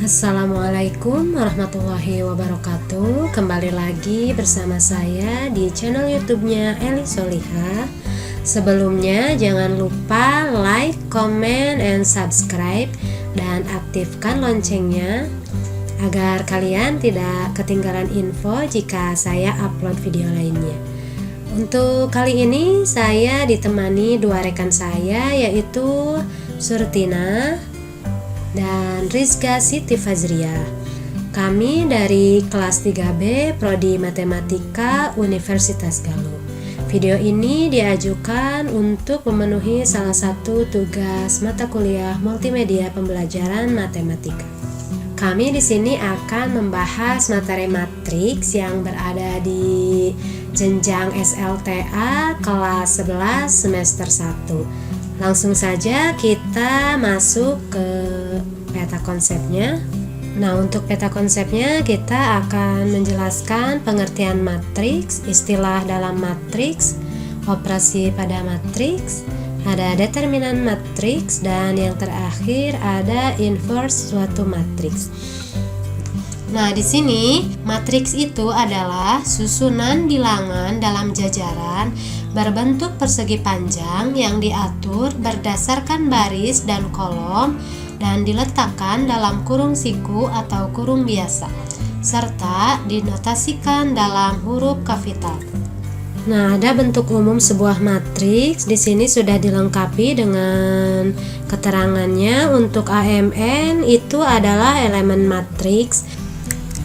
Assalamualaikum warahmatullahi wabarakatuh. Kembali lagi bersama saya di channel YouTube-nya Eli Soliha. Sebelumnya jangan lupa like, comment, and subscribe dan aktifkan loncengnya agar kalian tidak ketinggalan info jika saya upload video lainnya. Untuk kali ini saya ditemani dua rekan saya, yaitu Surtina dan Rizka Siti Fazria. Kami dari kelas 3B Prodi Matematika Universitas Galuh. Video ini diajukan untuk memenuhi salah satu tugas mata kuliah multimedia pembelajaran matematika. Kami di sini akan membahas materi matriks yang berada di jenjang SLTA kelas 11 semester 1. Langsung saja kita masuk ke peta konsepnya. Nah, untuk peta konsepnya kita akan menjelaskan pengertian matriks, istilah dalam matriks, operasi pada matriks, ada determinan matriks, dan yang terakhir ada inverse suatu matriks. Nah, di sini matriks itu adalah susunan bilangan dalam jajaran berbentuk persegi panjang yang diatur berdasarkan baris dan kolom dan diletakkan dalam kurung siku atau kurung biasa, serta dinotasikan dalam huruf kapital. Nah, ada bentuk umum sebuah matriks. Di sini sudah dilengkapi dengan keterangannya. Untuk AMN itu adalah elemen matriks,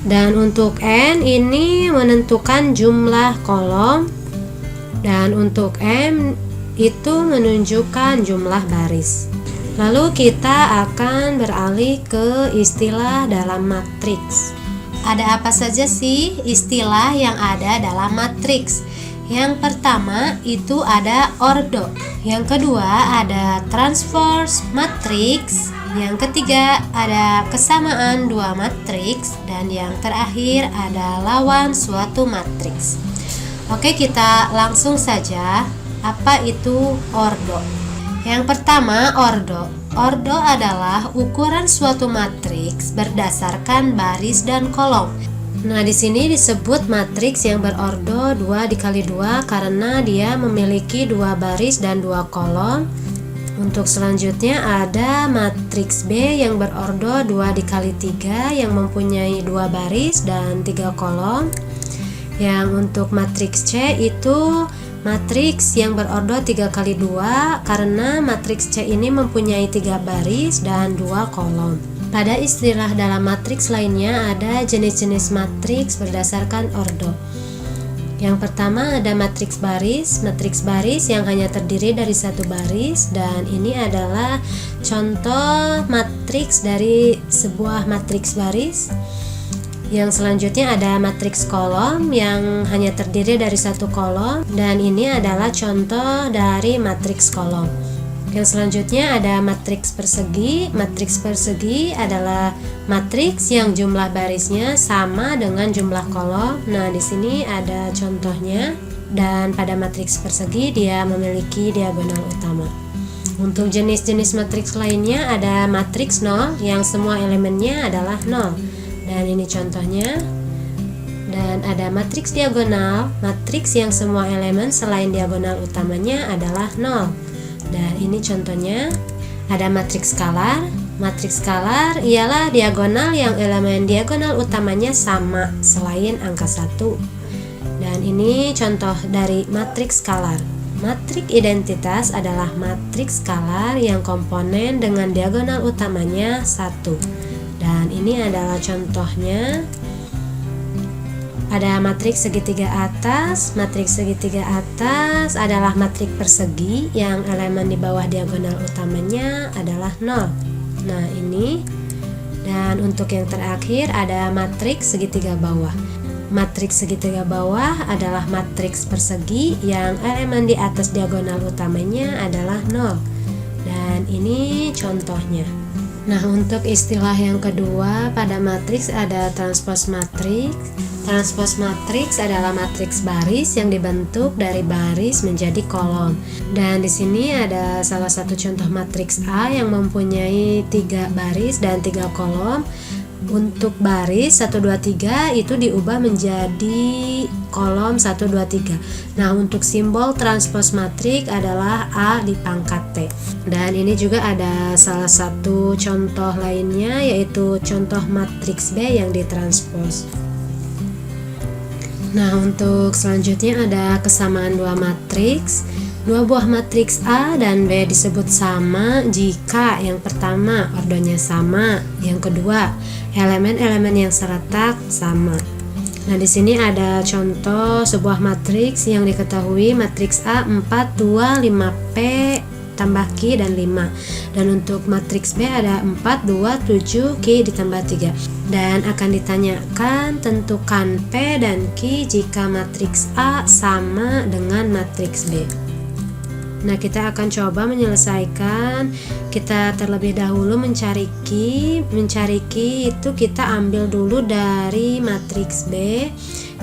dan untuk N ini menentukan jumlah kolom, dan untuk M itu menunjukkan jumlah baris. Lalu kita akan beralih ke istilah dalam matriks. Ada apa saja sih istilah yang ada dalam matriks? Yang pertama itu ada ordo, yang kedua ada transpose matriks, yang ketiga ada kesamaan dua matriks, dan yang terakhir ada lawan suatu matriks. Oke, kita langsung saja. Apa itu ordo? Yang pertama, ordo. Ordo adalah ukuran suatu matriks berdasarkan baris dan kolom. Nah, di sini disebut matriks yang berordo 2 dikali 2 karena dia memiliki 2 baris dan 2 kolom. Untuk selanjutnya ada matriks B yang berordo 2 dikali 3 yang mempunyai 2 baris dan 3 kolom. Yang untuk matriks C itu matriks yang berordo 3 kali 2 karena matriks C ini mempunyai 3 baris dan 2 kolom. Pada istilah dalam matriks lainnya ada jenis-jenis matriks berdasarkan ordo. Yang pertama ada matriks baris yang hanya terdiri dari satu baris, dan ini adalah contoh matriks dari sebuah matriks baris. Yang selanjutnya ada matriks kolom yang hanya terdiri dari satu kolom, dan ini adalah contoh dari matriks kolom. Yang selanjutnya ada matriks persegi. Matriks persegi adalah matriks yang jumlah barisnya sama dengan jumlah kolom. Nah, di sini ada contohnya, dan pada matriks persegi dia memiliki diagonal utama. Untuk jenis-jenis matriks lainnya ada matriks 0 yang semua elemennya adalah 0. Dan ini contohnya. Dan ada matriks diagonal, matriks yang semua elemen selain diagonal utamanya adalah 0. Dan ini contohnya. Ada matriks skalar. Matriks skalar ialah diagonal yang elemen diagonal utamanya sama selain angka 1. Dan ini contoh dari matriks skalar. Matriks identitas adalah matriks skalar yang komponen dengan diagonal utamanya 1. Dan ini adalah contohnya. Ada matriks segitiga atas. Matriks segitiga atas adalah matriks persegi yang elemen di bawah diagonal utamanya adalah 0. Nah, ini. Dan untuk yang terakhir ada matriks segitiga bawah. Matriks segitiga bawah adalah matriks persegi yang elemen di atas diagonal utamanya adalah 0. Dan ini contohnya. Nah, untuk istilah yang kedua pada matriks ada transpose matriks. Transpose matriks adalah matriks baris yang dibentuk dari baris menjadi kolom. Dan di sini ada salah satu contoh matriks A yang mempunyai 3 baris dan 3 kolom. untuk baris 1 2 3 itu diubah menjadi kolom 1 2 3. Nah, untuk simbol transpose matriks adalah A di pangkat T. Dan ini juga ada salah satu contoh lainnya, yaitu contoh matriks B yang ditranspose. Nah, untuk selanjutnya ada kesamaan dua matriks. Dua buah matriks A dan B disebut sama jika yang pertama ordonya sama, yang kedua elemen-elemen yang serletak sama. Nah, di sini ada contoh sebuah matriks yang diketahui matriks A 4 2 5P tambah Q dan 5. Dan untuk matriks B ada 4 2 7 Q ditambah 3. Dan akan ditanyakan tentukan P dan Q jika matriks A sama dengan matriks B. Nah, kita akan coba menyelesaikan. Kita terlebih dahulu mencari Q. Mencari Q itu kita ambil dulu dari matriks B.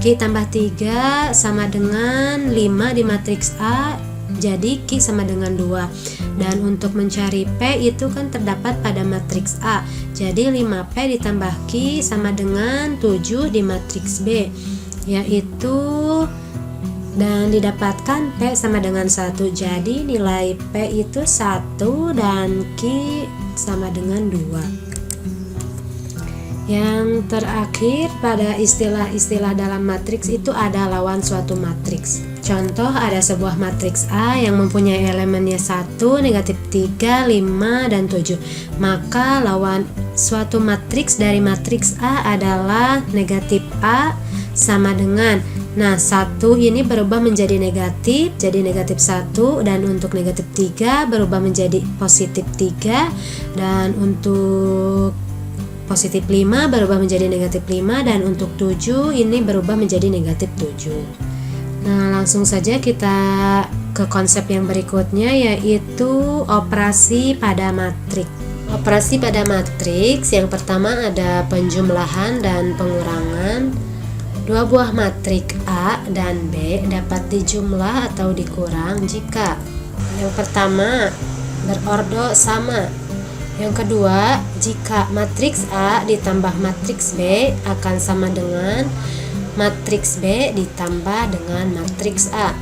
Q tambah 3 sama dengan 5 di matriks A. Jadi Q sama dengan 2. Dan untuk mencari P itu kan terdapat pada matriks A. Jadi 5P ditambah Q sama dengan 7 di matriks B, yaitu dan didapatkan P sama dengan 1. Jadi nilai P itu 1 dan Q sama dengan 2. Yang terakhir pada istilah-istilah dalam matriks itu ada lawan suatu matriks. Contoh, ada sebuah matriks A yang mempunyai elemennya 1, negatif 3, 5, dan 7. Maka lawan suatu matriks dari matriks A adalah negatif A sama dengan, nah 1 ini berubah menjadi negatif, jadi negatif 1, dan untuk negatif 3 berubah menjadi positif 3, dan untuk positif 5 berubah menjadi negatif 5, dan untuk 7 ini berubah menjadi negatif 7. Nah, langsung saja kita ke konsep yang berikutnya, yaitu operasi pada matriks. Operasi pada matriks yang pertama ada penjumlahan dan pengurangan. Dua buah matriks A dan B dapat dijumlah atau dikurang jika yang pertama berordo sama. Yang kedua, jika matriks A ditambah matriks B akan sama dengan matriks B ditambah dengan matriks A.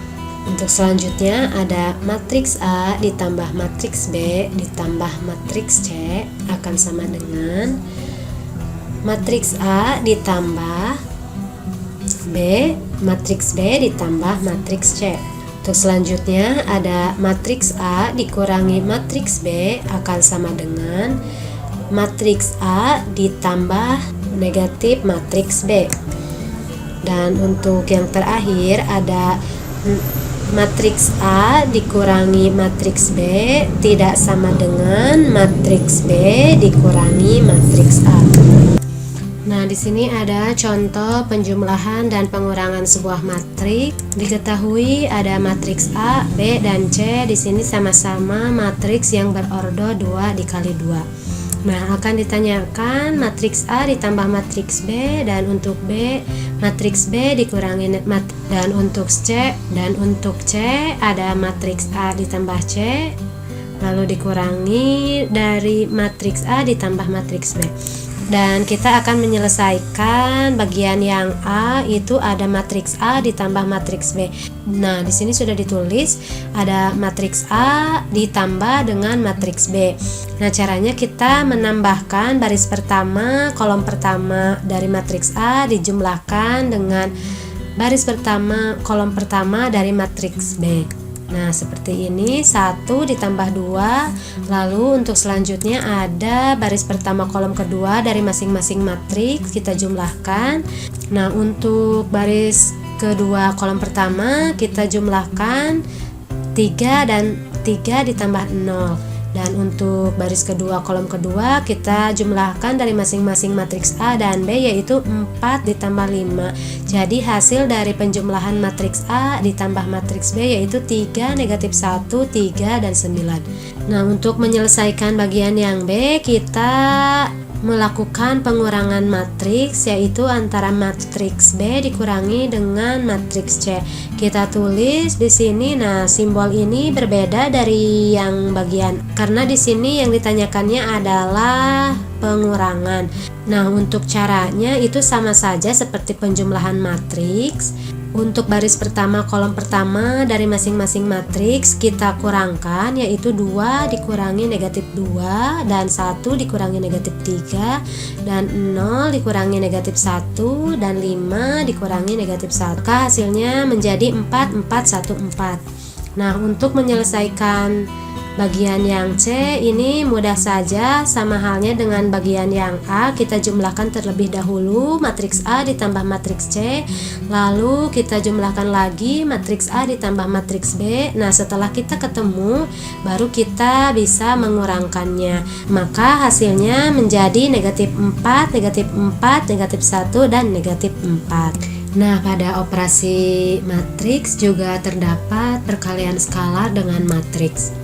Untuk selanjutnya ada matriks A ditambah matriks B ditambah matriks C akan sama dengan matriks A ditambah B, matriks B ditambah matriks C. Untuk selanjutnya ada matriks A dikurangi matriks B akan sama dengan matriks A ditambah negatif matriks B. Dan untuk yang terakhir ada matriks A dikurangi matriks B tidak sama dengan matriks B dikurangi matriks A. Nah, di sini ada contoh penjumlahan dan pengurangan sebuah matriks. Diketahui ada matriks A, B, dan C di sini sama-sama matriks yang berordo 2 dikali 2. Nah, akan ditanyakan matriks A ditambah matriks B, dan untuk B matriks B dikurangi dan untuk C ada matriks A ditambah C lalu dikurangi dari matriks A ditambah matriks B. Dan kita akan menyelesaikan bagian yang A, itu ada matriks A ditambah matriks B. Nah, di sini sudah ditulis ada matriks A ditambah dengan matriks B. Nah, caranya kita menambahkan baris pertama, kolom pertama dari matriks A dijumlahkan dengan baris pertama, kolom pertama dari matriks B. Nah, seperti ini, 1 ditambah 2. Lalu untuk selanjutnya ada baris pertama kolom kedua dari masing-masing matriks kita jumlahkan. Nah, untuk baris kedua kolom pertama kita jumlahkan 3 dan 3 ditambah 0. Dan untuk baris kedua kolom kedua kita jumlahkan dari masing-masing matriks A dan B, yaitu 4 ditambah 5. Jadi hasil dari penjumlahan matriks A ditambah matriks B yaitu 3, negatif 1, 3, dan 9. Nah, untuk menyelesaikan bagian yang B, kita melakukan pengurangan matriks, yaitu antara matriks B dikurangi dengan matriks C. Kita tulis di sini. Nah, simbol ini berbeda dari yang bagian karena di sini yang ditanyakannya adalah pengurangan. Nah, untuk caranya itu sama saja seperti penjumlahan matriks. Untuk baris pertama, kolom pertama dari masing-masing matriks kita kurangkan, yaitu 2 dikurangi negatif 2, dan 1 dikurangi negatif 3, dan 0 dikurangi negatif 1, dan 5 dikurangi negatif 1. Maka hasilnya menjadi 4, 4, 1, 4. Nah, untuk menyelesaikan bagian yang C ini mudah saja, sama halnya dengan bagian yang A. Kita jumlahkan terlebih dahulu matriks A ditambah matriks C, lalu kita jumlahkan lagi matriks A ditambah matriks B. Nah, setelah kita ketemu baru kita bisa mengurangkannya, maka hasilnya menjadi negatif 4, negatif 4, negatif 1, dan negatif 4. Nah, pada operasi matriks juga terdapat perkalian skalar dengan matriks.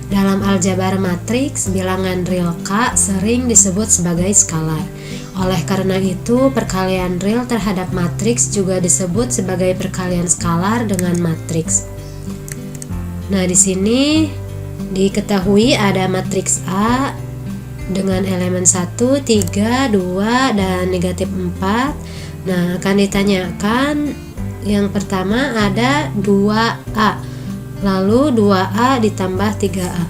Dalam aljabar matriks, bilangan real K sering disebut sebagai skalar. Oleh karena itu, perkalian real terhadap matriks juga disebut sebagai perkalian skalar dengan matriks. Nah, di sini diketahui ada matriks A dengan elemen 1, 3, 2, dan negatif 4. Nah, akan ditanyakan yang pertama ada 2A. Lalu 2A ditambah 3A.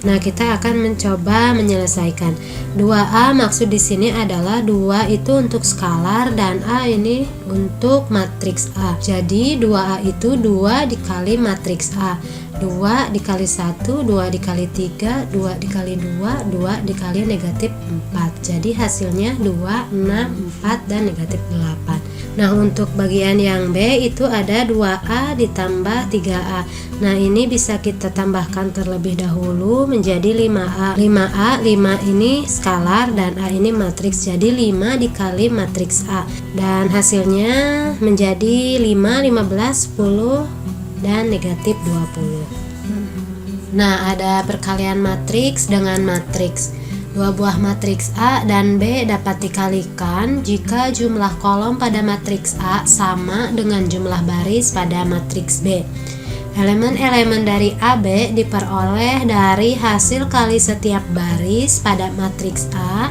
Nah, kita akan mencoba menyelesaikan. 2A maksud di sini adalah 2 itu untuk skalar dan A ini untuk matriks A. Jadi 2A itu 2 dikali matriks A. 2 dikali 1, 2 dikali 3, 2 dikali 2, 2 dikali negatif 4. Jadi hasilnya 2, 6, 4, dan negatif 8. Nah, untuk bagian yang B itu ada 2A ditambah 3A. Nah, ini bisa kita tambahkan terlebih dahulu menjadi 5A. 5A, 5 ini skalar dan A ini matriks. Jadi 5 dikali matriks A. Dan hasilnya menjadi 5, 15, 10, dan negatif 20. Nah, ada perkalian matriks dengan matriks. Dua buah matriks A dan B dapat dikalikan jika jumlah kolom pada matriks A sama dengan jumlah baris pada matriks B. Elemen-elemen dari AB diperoleh dari hasil kali setiap baris pada matriks A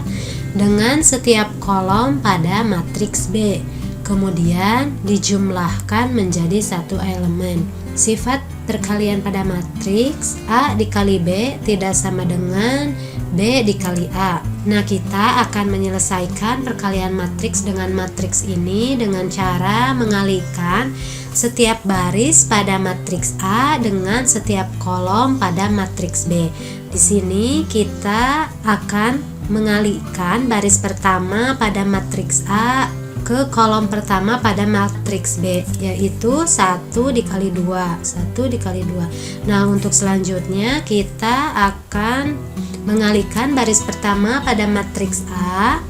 dengan setiap kolom pada matriks B. Kemudian dijumlahkan menjadi satu elemen. Sifat perkalian pada matriks A dikali B tidak sama dengan B dikali A. Nah, kita akan menyelesaikan perkalian matriks dengan matriks ini dengan cara mengalihkan setiap baris pada matriks A dengan setiap kolom pada matriks B. Di sini kita akan mengalihkan baris pertama pada matriks A ke kolom pertama pada matriks B, yaitu 1 dikali 2, 1 dikali 2. Nah, untuk selanjutnya kita akan mengalihkan baris pertama pada matriks A,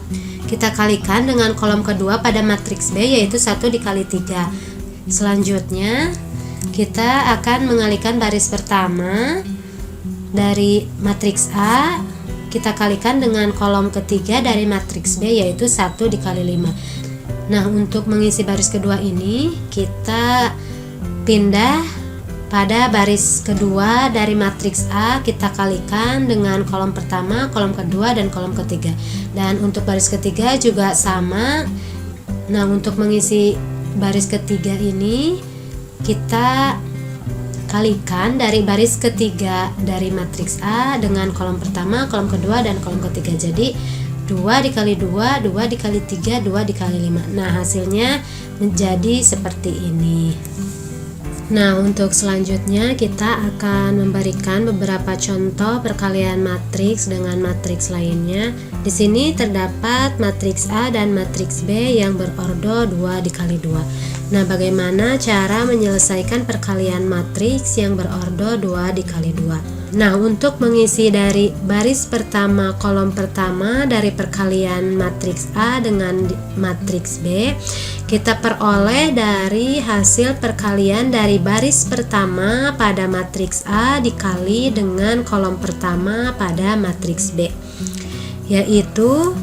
kita kalikan dengan kolom kedua pada matriks B, yaitu 1 dikali 3. Selanjutnya kita akan mengalihkan baris pertama dari matriks A, kita kalikan dengan kolom ketiga dari matriks B, yaitu 1 dikali 5. Nah, untuk mengisi baris kedua ini kita pindah pada baris kedua dari matriks A, kita kalikan dengan kolom pertama, kolom kedua, dan kolom ketiga. Dan untuk baris ketiga juga sama. Nah, untuk mengisi baris ketiga ini kita kalikan dari baris ketiga dari matriks A dengan kolom pertama, kolom kedua, dan kolom ketiga. Jadi 2 dikali 2, 2 dikali 3, 2 dikali 5. Nah, hasilnya menjadi seperti ini. Nah, untuk selanjutnya kita akan memberikan beberapa contoh perkalian matriks dengan matriks lainnya. Di sini terdapat matriks A dan matriks B yang berordo 2 dikali 2. Nah, bagaimana cara menyelesaikan perkalian matriks yang berordo 2 dikali 2? Nah, untuk mengisi dari baris pertama kolom pertama dari perkalian matriks A dengan matriks B, kita peroleh dari hasil perkalian dari baris pertama pada matriks A dikali dengan kolom pertama pada matriks B, yaitu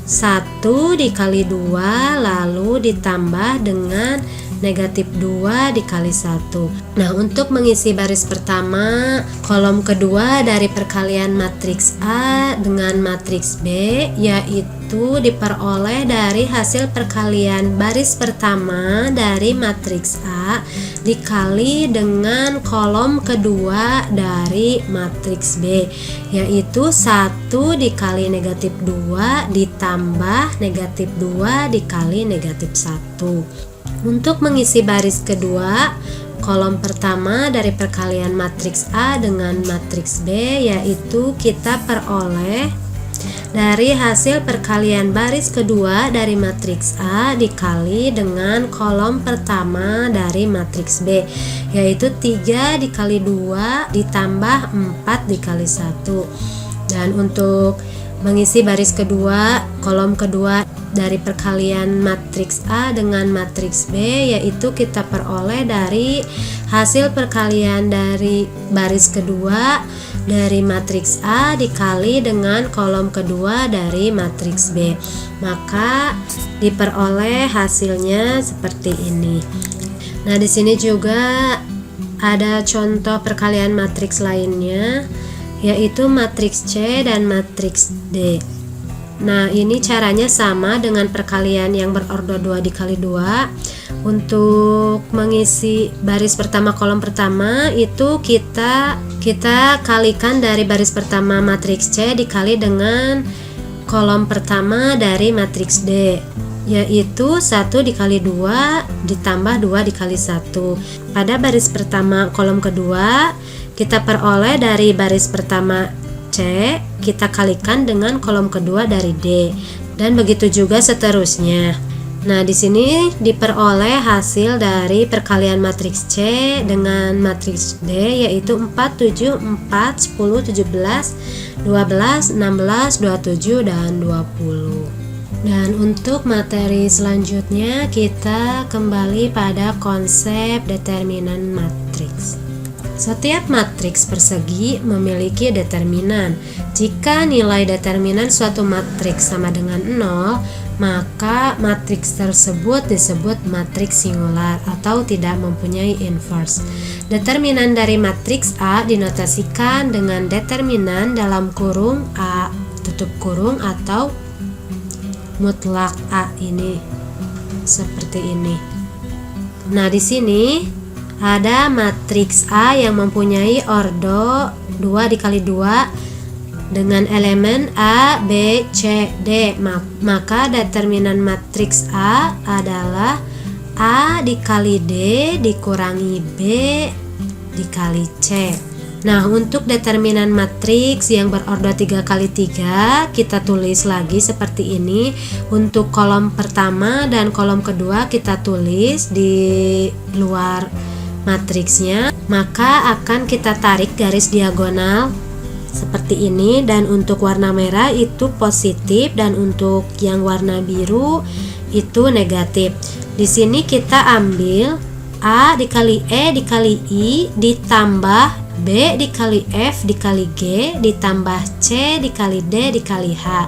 1 dikali 2 lalu ditambah dengan negatif 2 dikali 1. Nah, untuk mengisi baris pertama, kolom kedua dari perkalian matriks A dengan matriks B yaitu diperoleh dari hasil perkalian baris pertama dari matriks A dikali dengan kolom kedua dari matriks B, yaitu 1 dikali negatif 2 ditambah negatif 2 dikali negatif 1. Untuk mengisi baris kedua, kolom pertama dari perkalian matriks A dengan matriks B yaitu kita peroleh dari hasil perkalian baris kedua dari matriks A dikali dengan kolom pertama dari matriks B, yaitu 3 dikali 2 ditambah 4 dikali 1. Dan untuk mengisi baris kedua, kolom kedua dari perkalian matriks A dengan matriks B yaitu kita peroleh dari hasil perkalian dari baris kedua dari matriks A dikali dengan kolom kedua dari matriks B. Maka diperoleh hasilnya seperti ini. Nah, di sini juga ada contoh perkalian matriks lainnya yaitu matriks C dan matriks D. Nah, ini caranya sama dengan perkalian yang berordo 2 dikali 2. Untuk mengisi baris pertama kolom pertama itu kita kalikan dari baris pertama matriks C dikali dengan kolom pertama dari matriks D, yaitu 1 dikali 2 ditambah 2 dikali 1. Pada baris pertama kolom kedua kita peroleh dari baris pertama C kita kalikan dengan kolom kedua dari D, dan begitu juga seterusnya. Nah, di sini diperoleh hasil dari perkalian matriks C dengan matriks D yaitu 4, 7, 4, 10, 17, 12, 16, 27, dan 20. Dan untuk materi selanjutnya kita kembali pada konsep determinan matriks. Setiap matriks persegi memiliki determinan. Jika nilai determinan suatu matriks sama dengan 0, maka matriks tersebut disebut matriks singular atau tidak mempunyai inverse. Determinan dari matriks A dinotasikan dengan determinan dalam kurung A tutup kurung atau mutlak A ini seperti ini. Nah, di sini ada matriks A yang mempunyai ordo 2 dikali 2 dengan elemen A, B, C, D. Maka determinan matriks A adalah A dikali D dikurangi B dikali C. Nah, untuk determinan matriks yang berordo 3 kali 3 kita tulis lagi seperti ini. Untuk kolom pertama dan kolom kedua kita tulis di luar matriksnya, maka akan kita tarik garis diagonal seperti ini, dan untuk warna merah itu positif dan untuk yang warna biru itu negatif. Di sini kita ambil A dikali E dikali I ditambah B dikali F dikali G ditambah C dikali D dikali H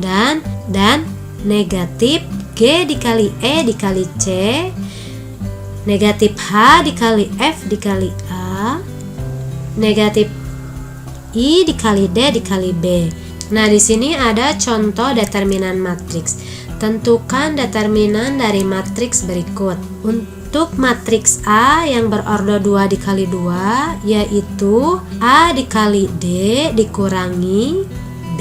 dan negatif G dikali E dikali C, negatif H dikali F dikali A, negatif I dikali D dikali B. Nah, di sini ada contoh determinan matriks. Tentukan determinan dari matriks berikut. Untuk matriks A yang berordo 2 dikali 2 yaitu A dikali D dikurangi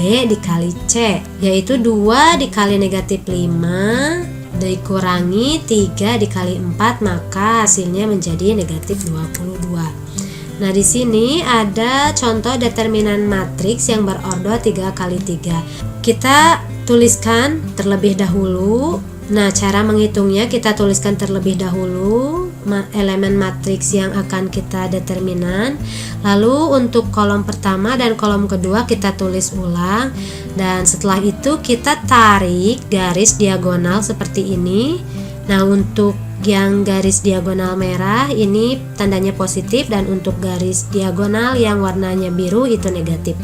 B dikali C, yaitu 2 dikali negatif 5 dikurangi 3 dikali 4, maka hasilnya menjadi negatif 22. Nah, di sini ada contoh determinan matriks yang berordo 3 kali 3. Kita tuliskan terlebih dahulu. Nah, cara menghitungnya kita tuliskan terlebih dahulu elemen matriks yang akan kita determinan. Lalu untuk kolom pertama dan kolom kedua kita tulis ulang. Dan setelah itu kita tarik garis diagonal seperti ini Nah, untuk yang garis diagonal merah ini tandanya positif, dan untuk garis diagonal yang warnanya biru itu negatif.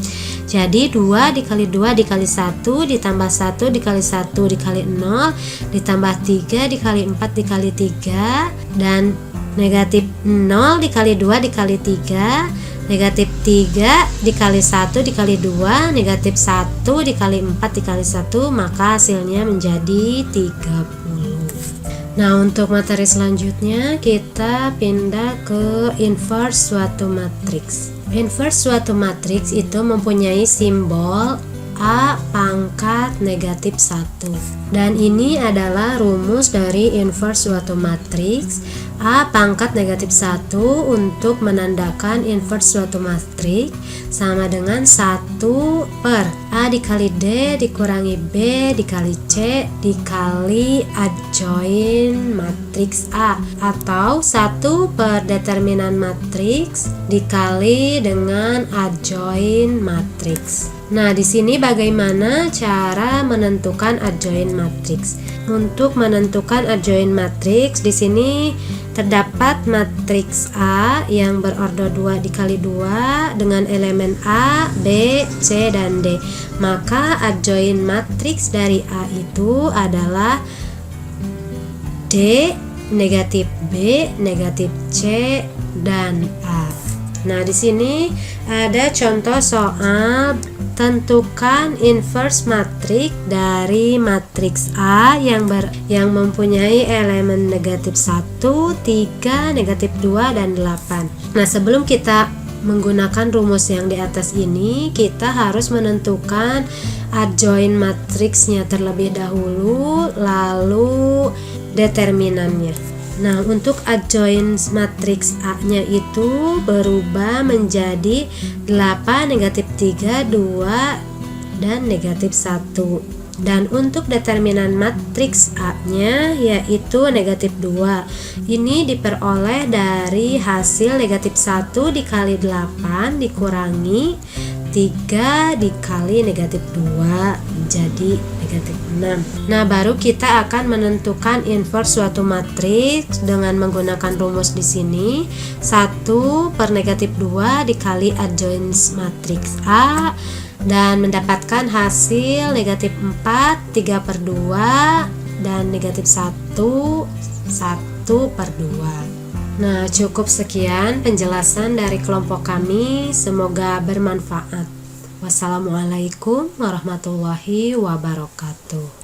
Jadi 2 dikali 2 dikali 1 ditambah 1 dikali 1 dikali 0 ditambah 3 dikali 4 dikali 3, dan negatif 0 dikali 2 dikali 3, negatif 3 dikali 1 dikali 2, negatif 1 dikali 4 dikali 1, maka hasilnya menjadi 30. Nah, untuk materi selanjutnya kita pindah ke inverse suatu matriks. Inverse suatu matriks itu mempunyai simbol A pangkat negatif 1. Dan ini adalah rumus dari inverse suatu matriks. A pangkat negatif 1 untuk menandakan inverse suatu matriks sama dengan 1 per A dikali D dikurangi B dikali C dikali adjoin matriks A, atau 1 per determinan matriks dikali dengan adjoin matriks. Nah, di sini bagaimana cara menentukan adjoin matriks? Untuk menentukan adjoin matriks, di sini terdapat matriks A yang berordo 2 dikali 2 dengan elemen A, B, C, dan D. Maka adjoin matriks dari A itu adalah D, negatif B, negatif C, dan A. Nah, di sini ada contoh soal tentukan inverse matriks dari matriks A yang mempunyai elemen negatif 1, 3, negatif 2, dan 8. Nah, sebelum kita menggunakan rumus yang di atas ini, kita harus menentukan adjoin matriksnya terlebih dahulu, lalu determinannya. Nah, untuk adjoin matriks A-nya itu berubah menjadi 8, negatif 3, 2, dan negatif 1. Dan untuk determinan matriks A-nya yaitu negatif 2. Ini diperoleh dari hasil negatif 1 dikali 8 dikurangi 3 dikali negatif 2 jadi negatif 6. Nah, baru kita akan menentukan inverse suatu matriks dengan menggunakan rumus di sini. 1 per negatif 2 dikali adjoin matriks A, dan mendapatkan hasil negatif 4, 3 per 2, dan negatif 1, 1 per 2. Nah, cukup sekian penjelasan dari kelompok kami. Semoga bermanfaat. Wassalamualaikum warahmatullahi wabarakatuh.